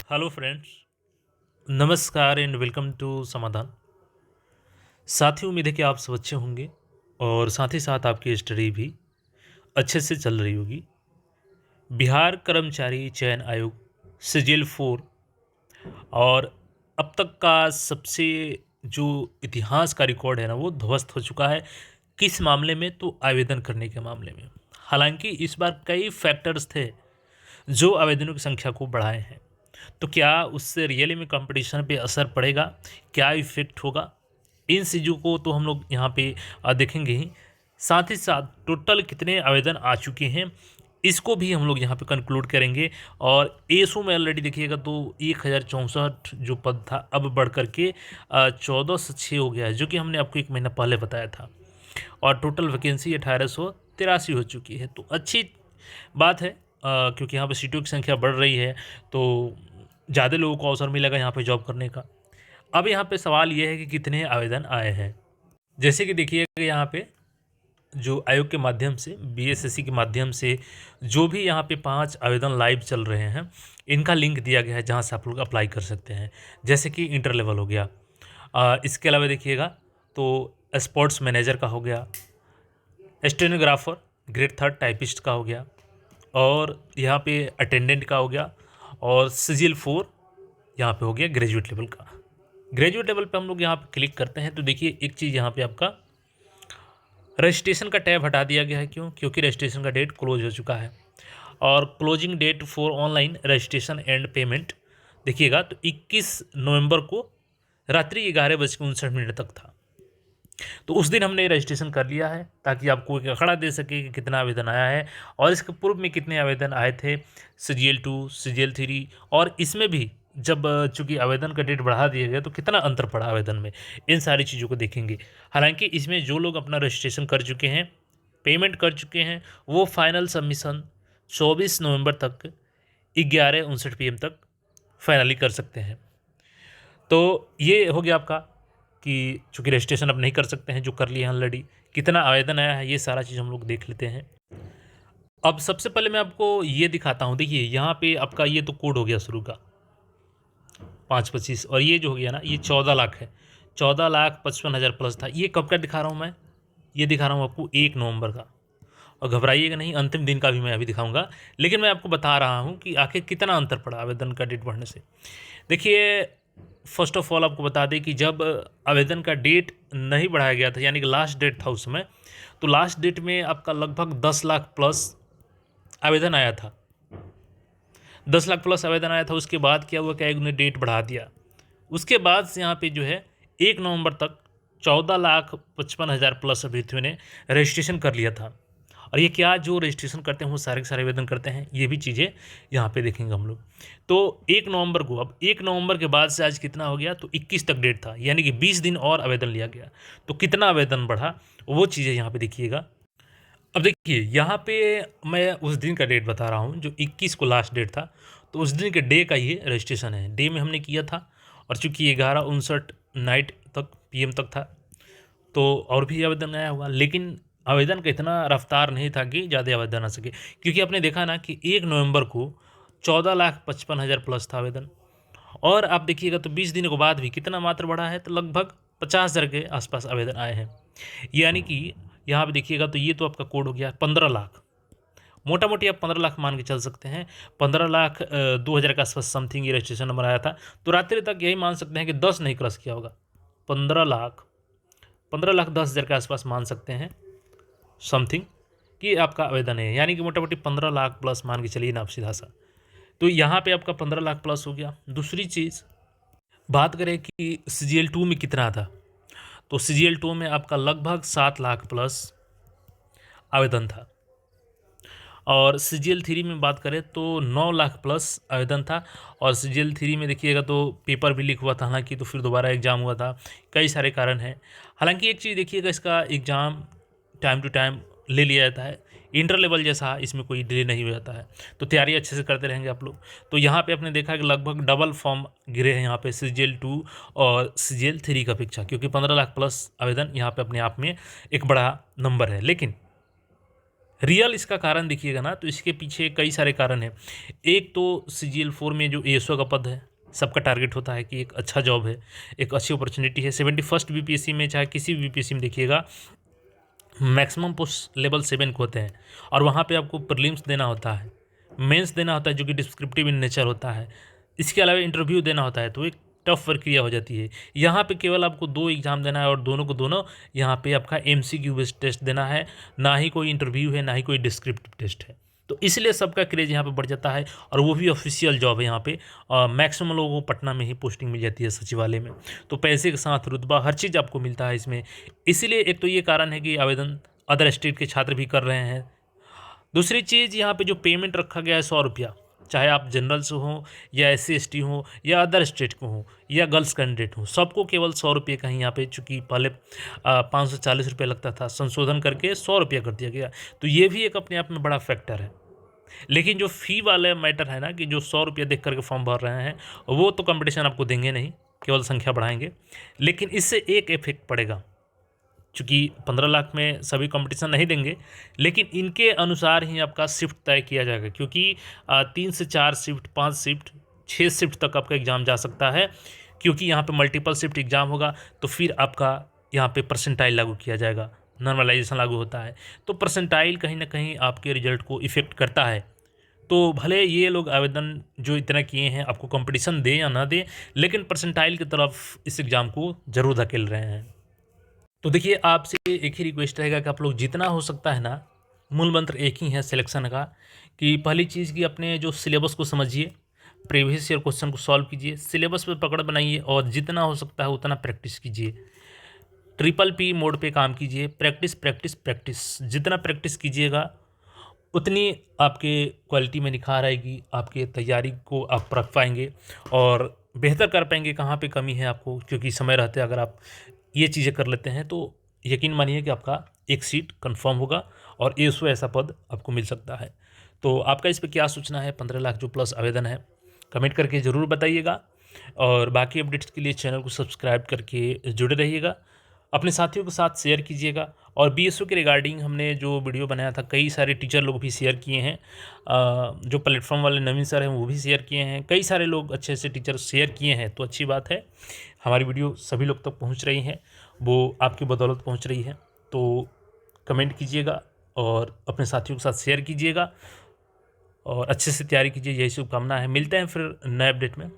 Hello friends, नमस्कार and welcome to समाधान। साथियों, उम्मीद है कि आप सब अच्छे होंगे और साथ ही साथ आपकी स्टडी भी अच्छे से चल रही होगी। बिहार कर्मचारी चयन आयोग सीजीएल 4 और अब तक का सबसे जो इतिहास का रिकॉर्ड है ना, वो ध्वस्त हो चुका है। किस मामले में? तो आवेदन करने के मामले में। हालांकि इस बार कई फैक्टर्स थे जो आवेदनों की संख्या को बढ़ाए हैं। तो क्या उससे रियली में कंपटीशन पे असर पड़ेगा? क्या इफ़ेक्ट होगा? इन चीज़ों को तो हम लोग यहाँ पे देखेंगे ही। साथ ही साथ टोटल कितने आवेदन आ चुके हैं, इसको भी हम लोग यहाँ पे कंक्लूड करेंगे। और एसओ में ऑलरेडी देखिएगा तो 1064 जो पद था, अब बढ़ कर के 1406 हो गया है, जो कि हमने आपको एक महीना पहले बताया था। और टोटल वैकेंसी 1883 हो चुकी है। तो अच्छी बात है, क्योंकि यहाँ पे सीटों की संख्या बढ़ रही है, तो ज़्यादा लोगों को अवसर मिलेगा यहाँ पे जॉब करने का। अब यहाँ पे सवाल ये है कि कितने आवेदन आए हैं। जैसे कि देखिएगा यहाँ पे जो आयोग के माध्यम से, बीएसएससी के माध्यम से जो भी यहाँ पे 5 आवेदन लाइव चल रहे हैं, इनका लिंक दिया गया है जहाँ से आप लोग अप्लाई कर सकते हैं। जैसे कि इंटर लेवल हो गया, इसके अलावा देखिएगा तो स्पोर्ट्स मैनेजर का हो गया, स्टेनोग्राफर ग्रेड 3 टाइपिस्ट का हो गया, और यहाँ पे अटेंडेंट का हो गया, और सीजीएल 4 यहाँ पे हो गया ग्रेजुएट लेवल का। ग्रेजुएट लेवल पे हम लोग यहाँ पे क्लिक करते हैं तो देखिए एक चीज़ यहाँ पे आपका रजिस्ट्रेशन का टैब हटा दिया गया है। क्यों? क्योंकि रजिस्ट्रेशन का डेट क्लोज हो चुका है। और closing date for online registration and payment देखिएगा तो 21 नवंबर को रात्रि 11:59 तक था। तो उस दिन हमने रजिस्ट्रेशन कर लिया है ताकि आपको एक आंकड़ा दे सके कि कितना आवेदन आया है और इसके पूर्व में कितने आवेदन आए थे, सीजीएल 2, सीजीएल 3, और इसमें भी जब चूंकि आवेदन का डेट बढ़ा दिया गया तो कितना अंतर पड़ा आवेदन में, इन सारी चीज़ों को देखेंगे। हालांकि इसमें जो लोग अपना रजिस्ट्रेशन कर चुके हैं, पेमेंट कर चुके हैं, वो फाइनल सबमिशन 24 नवंबर तक 11:59 PM तक फाइनली कर सकते हैं। तो ये हो गया आपका कि चूँकि रजिस्ट्रेशन अब नहीं कर सकते हैं जो कर लिए हैं ऑलरेडी। कितना आवेदन आया है ये सारा चीज़ हम लोग देख लेते हैं। अब सबसे पहले मैं आपको ये दिखाता हूँ। देखिए यहाँ पे आपका ये तो कोड हो गया शुरू का 525, और ये जो हो गया ना, ये 14 लाख है। 14,55,000 प्लस था। ये कब का दिखा रहा हूँ मैं? ये दिखा रहा हूँ आपको 1 नवंबर का। और घबराइएगा नहीं, अंतिम दिन का भी मैं अभी दिखाऊंगा, लेकिन मैं आपको बता रहा हूँ कि आखिर कितना अंतर पड़ा आवेदन का डेट बढ़ने से। देखिए, फर्स्ट ऑफ ऑल आपको बता दें कि जब आवेदन का डेट नहीं बढ़ाया गया था, यानी कि लास्ट डेट था उस समय, तो लास्ट डेट में आपका लगभग 10 लाख प्लस आवेदन आया था। 10 लाख प्लस आवेदन आया था। उसके बाद क्या हुआ, क्या उन्होंने डेट बढ़ा दिया। उसके बाद से यहाँ पे जो है 1 नवंबर तक 14,55,000 प्लस अभ्यर्थियों ने रजिस्ट्रेशन कर लिया था। और ये क्या, जो रजिस्ट्रेशन करते हैं वो सारे के सारे आवेदन करते हैं, ये भी चीज़ें यहाँ पे देखेंगे हम लोग। तो 1 नवंबर को, अब 1 नवंबर के बाद से आज कितना हो गया, तो 21 तक डेट था, यानी कि 20 दिन और आवेदन लिया गया। तो कितना आवेदन बढ़ा वो चीज़ें यहाँ पे देखिएगा। अब देखिए यहाँ पे मैं उस दिन का डेट बता रहा हूँ जो 21 को लास्ट डेट था। तो उस दिन के डे का ये रजिस्ट्रेशन है। डे में हमने किया था, और चूंकि 11:59 नाइट तक PM तक था, तो और भी आवेदन आया होगा, लेकिन आवेदन का इतना रफ्तार नहीं था कि ज़्यादा आवेदन आ सके। क्योंकि आपने देखा ना कि 1 नवंबर को 14,55,000 प्लस था आवेदन, और आप देखिएगा तो 20 दिनों के बाद भी कितना मात्र बढ़ा है, तो लगभग 50,000 के आसपास आवेदन आए हैं। यानी कि यहाँ पे देखिएगा तो ये तो आपका कोड हो गया 15 लाख। मोटा मोटी आप 15 लाख मान के चल सकते हैं। 15 लाख 2,000 के आसपास समथिंग ये रजिस्ट्रेशन नंबर आया था। तो रात्रि तक यही मान सकते हैं कि 10 नहीं क्रॉस किया होगा। 15 लाख 10,000 के आसपास मान सकते हैं समथिंग कि आपका आवेदन है, यानी कि मोटा मोटी 15 लाख प्लस मान के चलिए ना आप सीधा सा। तो यहाँ पे आपका 15 लाख प्लस हो गया। दूसरी चीज़ बात करें कि सीजीएल 2 में कितना था, तो सीजीएल 2 में आपका लगभग 7 लाख प्लस आवेदन था। और सीजीएल 3 में बात करें तो 9 लाख प्लस आवेदन था। और सीजीएल 3 में देखिएगा तो पेपर भी लीक हुआ था, हालांकि तो फिर दोबारा एग्ज़ाम हुआ था। कई सारे कारण हैं। हालांकि एक चीज़ देखिएगा, इसका एग्ज़ाम टाइम टू टाइम ले लिया जाता है। इंटर लेवल जैसा इसमें कोई डिले नहीं हो जाता है। तो तैयारी अच्छे से करते रहेंगे आप लोग। तो यहाँ पे आपने देखा कि लगभग डबल फॉर्म गिरे हैं यहाँ पे सीजीएल 2 और सीजीएल 3 का अपेक्षा, क्योंकि 15 लाख प्लस आवेदन यहाँ पे अपने आप में एक बड़ा नंबर है। लेकिन रियल इसका कारण देखिएगा ना, तो इसके पीछे कई सारे कारण हैं। एक तो CGL-4 में जो एएसओ का पद है, सबका टारगेट होता है कि एक अच्छा जॉब है, एक अच्छी अपॉर्चुनिटी है। 71st बीपीएससी में, चाहे किसी भी बीपीएससी में देखिएगा, मैक्सिमम पोस्ट लेवल 7 को होते हैं और वहाँ पे आपको प्रीलिम्स देना होता है, मेंस देना होता है जो कि डिस्क्रिप्टिव इन नेचर होता है, इसके अलावा इंटरव्यू देना होता है, तो एक टफ प्रक्रिया हो जाती है। यहाँ पे केवल आपको 2 एग्ज़ाम देना है और दोनों को दोनों यहाँ पे आपका MCQ बेस्ड टेस्ट देना है, ना ही कोई इंटरव्यू है, ना ही कोई डिस्क्रिप्टिव टेस्ट है। तो इसलिए सबका क्रेज़ यहाँ पे बढ़ जाता है और वो भी ऑफिशियल जॉब है यहाँ पे। मैक्सिमम लोगों को पटना में ही पोस्टिंग मिल जाती है सचिवालय में, तो पैसे के साथ रुतबा हर चीज़ आपको मिलता है इसमें। इसीलिए एक तो ये कारण है कि आवेदन अदर स्टेट के छात्र भी कर रहे हैं। दूसरी चीज़, यहाँ पे जो पेमेंट रखा गया है 100 रुपया, चाहे आप जनरल से हों या SC ST हों या अदर स्टेट को हों या गर्ल्स कैंडिडेट हों, सबको केवल 100 रुपये का ही यहाँ पे, चूँकि पहले 540 रुपये लगता था, संशोधन करके 100 रुपया कर दिया गया। तो ये भी एक अपने आप में बड़ा फैक्टर है। लेकिन जो फ़ी वाला मैटर है ना, कि जो 100 रुपया देख करके फॉर्म भर रहे हैं, वो तो कंपटीशन आपको देंगे नहीं, केवल संख्या बढ़ाएंगे। लेकिन इससे एक इफेक्ट पड़ेगा, चूँकि 15 लाख में सभी कंपटीशन नहीं देंगे, लेकिन इनके अनुसार ही आपका शिफ्ट तय किया जाएगा, क्योंकि 3 से 4 शिफ्ट, 5 शिफ्ट, 6 शिफ्ट तक आपका एग्ज़ाम जा सकता है, क्योंकि यहाँ पे मल्टीपल शिफ्ट एग्ज़ाम होगा। तो फिर आपका यहाँ पे परसेंटाइल लागू किया जाएगा, नॉर्मलाइजेशन लागू होता है। तो परसेंटाइल कहीं ना कहीं आपके रिजल्ट को इफ़ेक्ट करता है। तो भले ये लोग आवेदन जो इतना किए हैं, आपको कंपटीशन दें या ना दें, लेकिन परसेंटाइल की तरफ इस एग्ज़ाम को ज़रूर धकेल रहे हैं। तो देखिए, आपसे एक ही रिक्वेस्ट रहेगा कि आप लोग जितना हो सकता है ना, मूल मंत्र एक ही है सिलेक्शन का, कि पहली चीज़ कि अपने जो सिलेबस को समझिए, प्रीवियस ईयर क्वेश्चन को सॉल्व कीजिए, सिलेबस पे पकड़ बनाइए और जितना हो सकता है उतना प्रैक्टिस कीजिए। PPP मोड पे काम कीजिए, प्रैक्टिस प्रैक्टिस प्रैक्टिस। जितना प्रैक्टिस कीजिएगा उतनी आपके क्वालिटी में निखार आएगी, आपके तैयारी को आप रख पाएंगे और बेहतर कर पाएंगे कहाँ पे कमी है आपको, क्योंकि समय रहते अगर आप ये चीज़ें कर लेते हैं तो यकीन मानिए कि आपका एक सीट कंफर्म होगा और एएसओ ऐसा पद आपको मिल सकता है। तो आपका इस पे क्या सोचना है? 15 लाख जो प्लस आवेदन है, कमेंट करके ज़रूर बताइएगा और बाकी अपडेट्स के लिए चैनल को सब्सक्राइब करके जुड़े रहिएगा, अपने साथियों के साथ शेयर कीजिएगा। और BSO के रिगार्डिंग हमने जो वीडियो बनाया था, कई सारे टीचर लोग भी शेयर किए हैं, जो प्लेटफॉर्म वाले नवीन सर हैं वो भी शेयर किए हैं, कई सारे लोग अच्छे अच्छे टीचर शेयर किए हैं। तो अच्छी बात है, हमारी वीडियो सभी लोग तक पहुंच रही है, वो आपकी बदौलत पहुंच रही है। तो कमेंट कीजिएगा और अपने साथियों के साथ शेयर कीजिएगा और अच्छे से तैयारी कीजिए, यही शुभकामना है। मिलते हैं फिर नए अपडेट में।